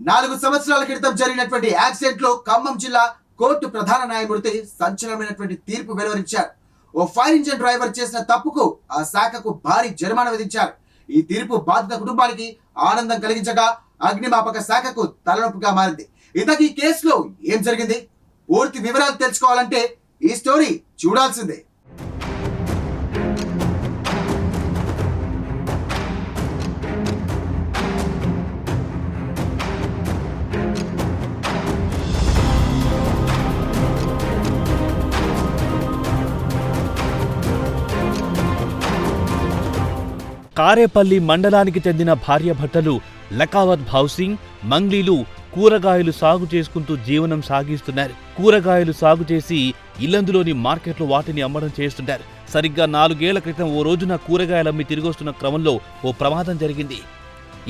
4 సంవత్సరాల క్రితం జరిగినటువంటి యాక్సిడెంట్ లో ఖమ్మం జిల్లా కోర్టు ప్రధాన న్యాయమూర్తి సంచలనమైనటువంటి తీర్పు వెలువరించారు. ఓ ఫైర్ ఇంజిన్ డ్రైవర్ చేసిన తప్పుకు ఆ శాఖకు భారీ జరిమానా విధించారు. ఈ తీర్పు బాధిత కుటుంబానికి ఆనందం కలిగించగా అగ్నిమాపక శాఖకు తలనొప్పిగా మారింది. ఇంతకీ ఈ కేసులో ఏం జరిగింది? పూర్తి వివరాలు తెలుసుకోవాలంటే ఈ స్టోరీ చూడాల్సిందే. కారేపల్లి మండలానికి చెందిన భార్యాభర్తలు లకావత్ భౌసింగ్, మంగ్లీలు కూరగాయలు సాగు చేసుకుంటూ జీవనం సాగిస్తున్నారు. కూరగాయలు సాగు చేసి ఇల్లందులోని మార్కెట్లో వాటిని అమ్మడం చేస్తుంటారు. సరిగ్గా 4 ఏళ్ల క్రితం ఓ రోజున కూరగాయలమ్మి తిరిగొస్తున్న క్రమంలో ఓ ప్రమాదం జరిగింది.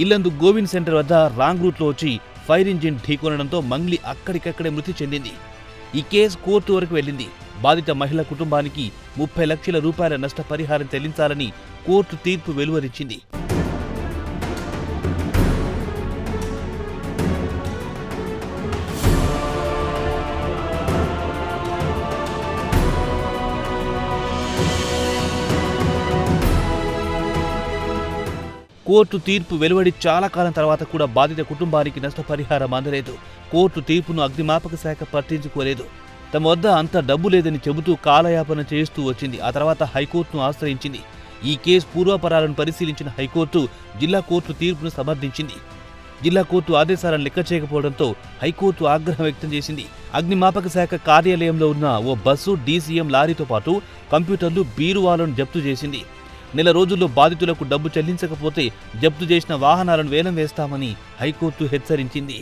ఇల్లందు గోవింద్ సెంటర్ వద్ద రాంగ్ రూట్లో వచ్చి ఫైర్ ఇంజిన్ ఢీకొనడంతో మంగ్లీ అక్కడికక్కడే మృతి చెందింది. ఈ కేసు కోర్టు వరకు వెళ్లింది. బాధిత మహిళ కుటుంబానికి 30 లక్షల రూపాయల నష్టపరిహారం చెల్లించాలని కోర్టు తీర్పు వెలువరించింది. కోర్టు తీర్పు వెలువడి చాలా కాలం తర్వాత కూడా బాధిత కుటుంబానికి నష్టపరిహారం అందలేదు. కోర్టు తీర్పును అగ్నిమాపక శాఖ పట్టించుకోలేదు. తమ వద్ద అంత డబ్బు లేదని చెబుతూ కాలయాపన చేస్తూ వచ్చింది. ఆ తర్వాత హైకోర్టును ఆశ్రయించింది. ఈ కేసు పూర్వాపరాలను పరిశీలించిన హైకోర్టు జిల్లా కోర్టు తీర్పును సమర్థించింది. జిల్లా కోర్టు ఆదేశాలను లెక్క చేయకపోవడంతో హైకోర్టు ఆగ్రహం వ్యక్తం చేసింది. అగ్నిమాపక శాఖ కార్యాలయంలో ఉన్న ఓ బస్సు, డీసీఎం లారీతో పాటు కంప్యూటర్లు, బీరువాలను జప్తు చేసింది. నెల రోజుల్లో బాధితులకు డబ్బు చెల్లించకపోతే జప్తు చేసిన వాహనాలను వేలం వేస్తామని హైకోర్టు హెచ్చరించింది.